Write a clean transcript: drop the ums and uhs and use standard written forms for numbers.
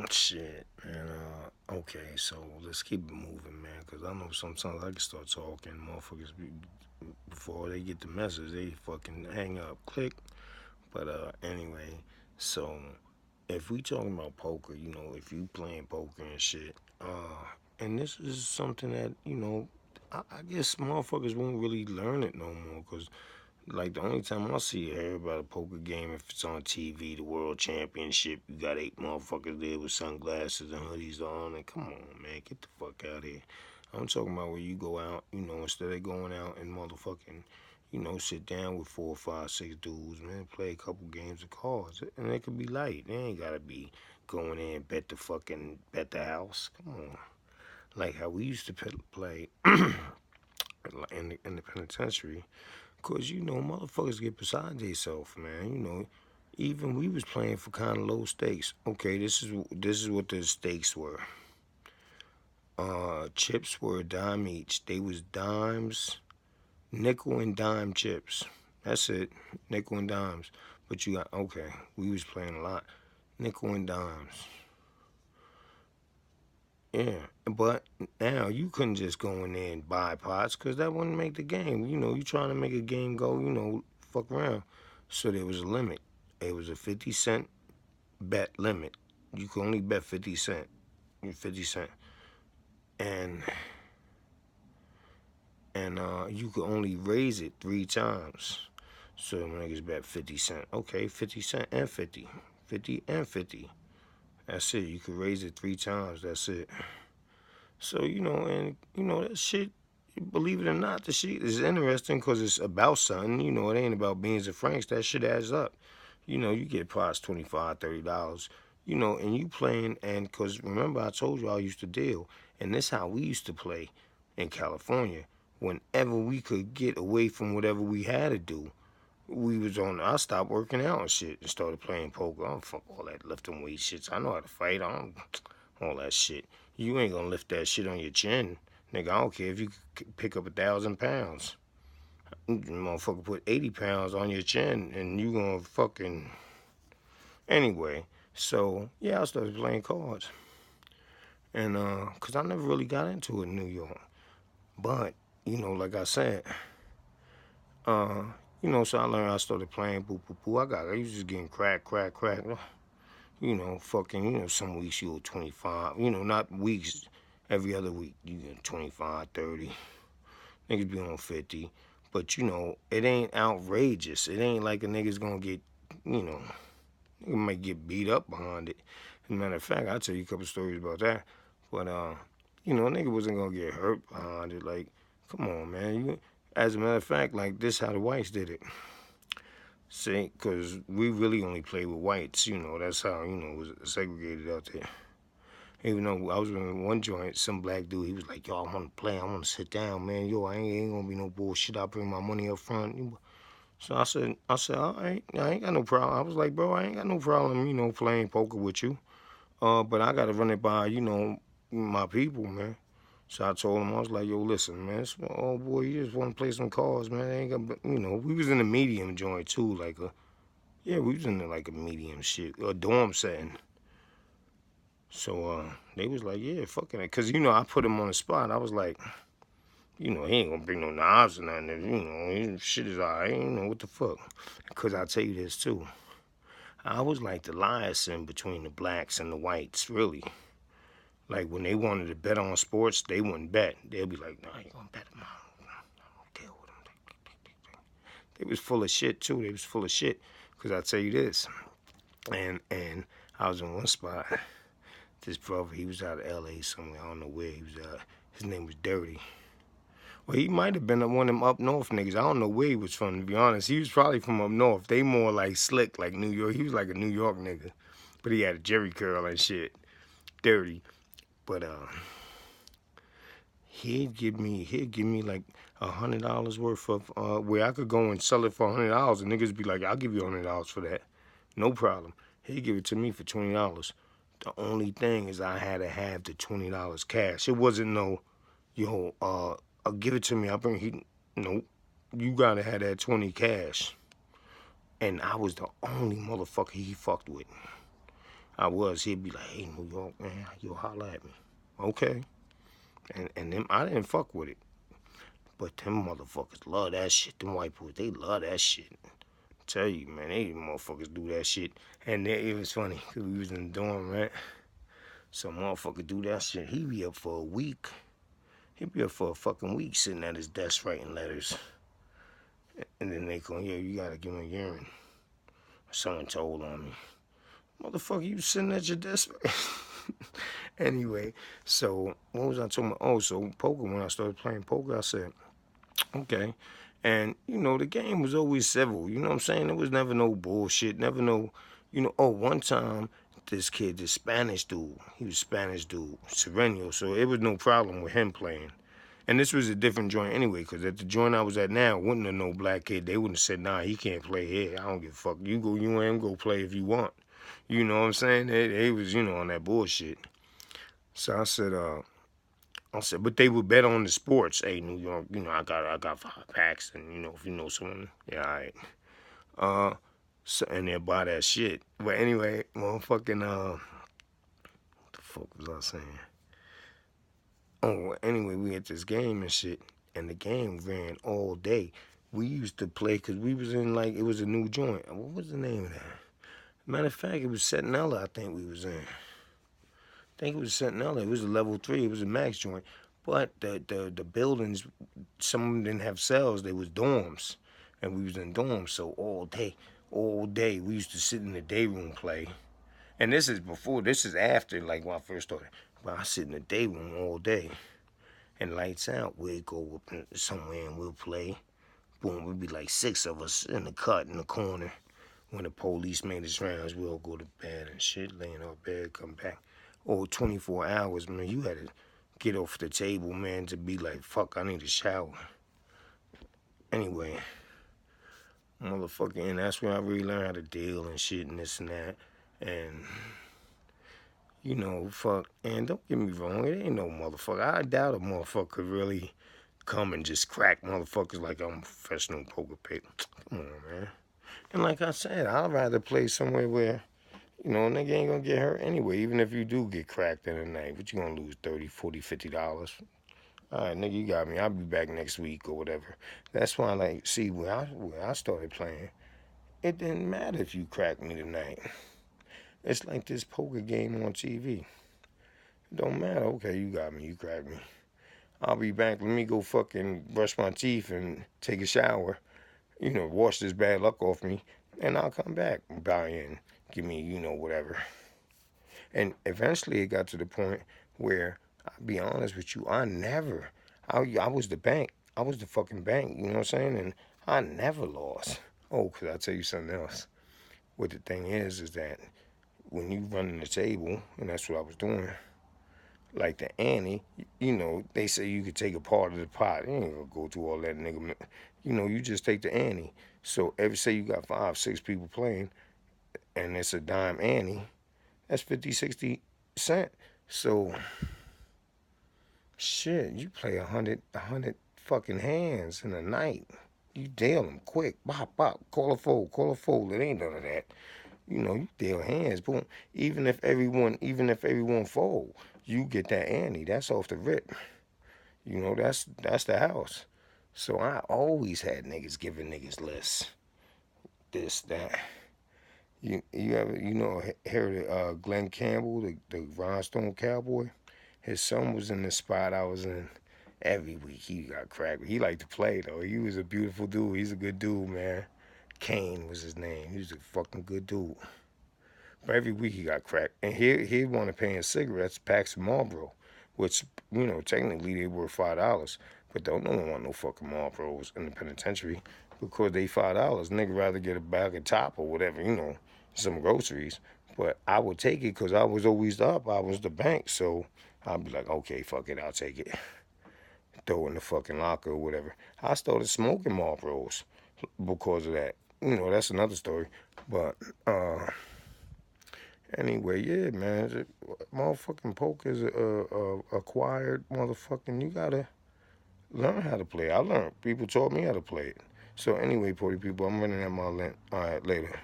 Shit, man. Okay, so let's keep it moving, man. Cause I know sometimes I can start talking, motherfuckers, before they get the message, they fucking hang up, click. But anyway, so if we talking about poker, if you playing poker and shit, and this is something that I guess motherfuckers won't really learn it no more, cause like the only time I see or hear about a poker game if it's on TV, the World Championship, you got 8 motherfuckers there with sunglasses and hoodies on, and come on, man, get the fuck out of here. I'm talking about where you go out, instead of going out and motherfucking, sit down with 4, 5, 6 dudes, man, play a couple games of cards, and it could be light. They ain't gotta be going in and bet the house. Come on, like how we used to play in the penitentiary. Cause motherfuckers get beside themselves, man. Even we was playing for kind of low stakes. Okay, this is what the stakes were. Chips were a dime each. They was dimes, nickel and dime chips. That's it, nickel and dimes. But you got okay. We was playing a lot, nickel and dimes. Yeah, but now you couldn't just go in there and buy pots because that wouldn't make the game. You trying to make a game go, fuck around. So there was a limit. It was a 50 cent bet limit. You could only bet 50 cent. 50 cent. And you could only raise it 3 times. So niggas bet 50 cent. Okay, 50 cent and 50. 50 and 50. That's it. You could raise it 3 times. That's it. So, that shit, believe it or not, the shit is interesting because it's about something. It ain't about beans and franks. That shit adds up. You get pots $25, $30. And you playing, and because remember I told you I used to deal, and this how we used to play in California. Whenever we could get away from whatever we had to do, I stopped working out and shit and started playing poker. I don't fuck all that lifting weight shit. I know how to fight. I don't all that shit. You ain't gonna lift that shit on your chin. Nigga, I don't care if you pick up 1,000 pounds. Motherfucker put 80 pounds on your chin and you gonna fucking. Anyway, so yeah, I started playing cards. And, cause I never really got into it in New York. But, like I said, uh, so I started playing boo boo boo. I was just getting crack. Fucking, some weeks you go 25, not weeks, every other week you get 25, 30. Niggas be on 50. But, it ain't outrageous. It ain't like a nigga's gonna get, you know, nigga might get beat up behind it. As a matter of fact, I'll tell you a couple stories about that. But, a nigga wasn't gonna get hurt behind it. Like, come on, man. As a matter of fact, like, this how the whites did it. See, because we really only play with whites, that's how, it was segregated out there. Even though I was in one joint, some black dude, he was like, yo, I want to play, I want to sit down, man. Yo, I ain't gonna be no bullshit, I'll bring my money up front. So I said, all right, I ain't got no problem. I was like, bro, I ain't got no problem, playing poker with you. But I got to run it by, my people, man. So I told him, I was like, yo, listen, man, oh boy, you just want to play some cards, man. I ain't got, we was in a medium joint too, yeah, we was in like a medium shit, a dorm setting. So they was like, yeah, fucking it. Because, I put him on the spot. I was like, he ain't going to bring no knives or nothing. His shit is all right. What the fuck. Because I'll tell you this, too. I was like the liaison between the blacks and the whites, really. Like, when they wanted to bet on sports, they wouldn't bet. They'd be like, no, you going to bet them. I don't deal with them. They was full of shit, too. They was full of shit. Because I'll tell you this. And I was in one spot. This brother, he was out of L.A. somewhere. I don't know where he was at. His name was Dirty. Well, he might have been one of them up north niggas. I don't know where he was from, to be honest. He was probably from up north. They more like slick, like New York. He was like a New York nigga. But he had a jerry curl and shit. Dirty. But he'd give me like $100 worth of where I could go and sell it for $100 and niggas be like, I'll give you $100 for that. No problem. He'd give it to me for $20. The only thing is I had to have the $20 cash. It wasn't no, give it to me. I'll bring he. Nope. You gotta have that 20 cash. And I was the only motherfucker he fucked with. I was. He'd be like, "Hey, New York, man, you holler at me." Okay. And them, I didn't fuck with it. But them motherfuckers love that shit. Them white boys, they love that shit. Tell you, man, they motherfuckers do that shit. And it was funny, because we was in the dorm, right? Some motherfucker do that shit. He be up for a week. He be up for a fucking week sitting at his desk writing letters. And then they go, "Yeah, you gotta give him a urine." Someone told on me. Motherfucker, you sitting at your desk? Anyway, so what was I talking about? Oh, so poker, when I started playing poker, I said, okay. And, the game was always civil. You know what I'm saying? There was never no bullshit, never no, one time, this Spanish dude, he was a Spanish dude, Sereno, so it was no problem with him playing. And this was a different joint anyway, because at the joint I was at now, wouldn't have no black kid. They wouldn't have said, "Nah, he can't play here. I don't give a fuck. You go, you and him go play if you want." You know what I'm saying? They was, on that bullshit. So I said, but they would bet on the sports. Hey, New York, I got 5 packs, and if you know someone, yeah, all right. So and they'll buy that shit. But anyway, motherfucking what the fuck was I saying? Oh, well, anyway, we had this game and shit, and the game ran all day. We used to play because we was in it was a new joint. What was the name of that? Matter of fact, it was Sentinella. I think we was in. I think it was Sentinella. It was a level 3. It was a max joint. But the buildings, some of them didn't have cells. They was dorms, and we was in dorms. So all day, we used to sit in the day room play. And this is before. This is after like when I first started. But I sit in the day room all day, and lights out. We'd go up somewhere and we'll play. Boom, we'd be like 6 of us in the cut in the corner. When the police made his rounds, we'll go to bed and shit, lay in our bed, come back. Oh, 24 hours, man, you had to get off the table, man, to be like, fuck, I need a shower. Anyway, motherfucker, and that's when I really learned how to deal and shit and this and that. And, fuck, and don't get me wrong, it ain't no motherfucker. I doubt a motherfucker could really come and just crack motherfuckers like I'm a professional poker player. Come on, man. And like I said, I'd rather play somewhere where, a nigga ain't gonna get hurt anyway. Even if you do get cracked in the night, what you gonna lose, $30, $40, $50? All right, nigga, you got me. I'll be back next week or whatever. That's why, see, where I started playing, it didn't matter if you cracked me tonight. It's like this poker game on TV. It don't matter. Okay, you got me. You cracked me. I'll be back. Let me go fucking brush my teeth and take a shower. Wash this bad luck off me, and I'll come back, buy in, give me, whatever. And eventually it got to the point where, I'll be honest with you, I was the bank. I was the fucking bank, you know what I'm saying? And I never lost. Oh, because I'll tell you something else. What the thing is that when you run the table, and that's what I was doing, like the ante, they say you could take a part of the pot. You ain't gonna go through all that, nigga. You just take the ante. So say you got 5, 6 people playing, and it's a dime ante, that's 50, 60 cents. So, shit, you play 100 fucking hands in a night. You deal them quick. Bop, bop. Call a fold. It ain't none of that. You deal hands. Boom. Even if everyone fold, you get that ante. That's off the rip. That's the house. So I always had niggas giving niggas lists. This, that. You ever heard of Glenn Campbell, the Rhinestone Cowboy? His son was in the spot I was in. Every week he got cracked. He liked to play though. He was a beautiful dude. He's a good dude, man. Kane was his name. He was a fucking good dude. But every week he got cracked. And he wanted to pay in cigarettes, packs of Marlboro, which, technically they were $5. But don't no one want no fucking Marlboros in the penitentiary because they $5. Nigga rather get a bag of top or whatever, some groceries. But I would take it because I was always up. I was the bank. So I'd be like, okay, fuck it, I'll take it. Throw it in the fucking locker or whatever. I started smoking Marlboros because of that. That's another story. But anyway, yeah, man. Motherfucking poker is acquired motherfucking. You gotta learn how to play. I learned. People taught me how to play it. So anyway, party people, I'm running at my length. All right, later.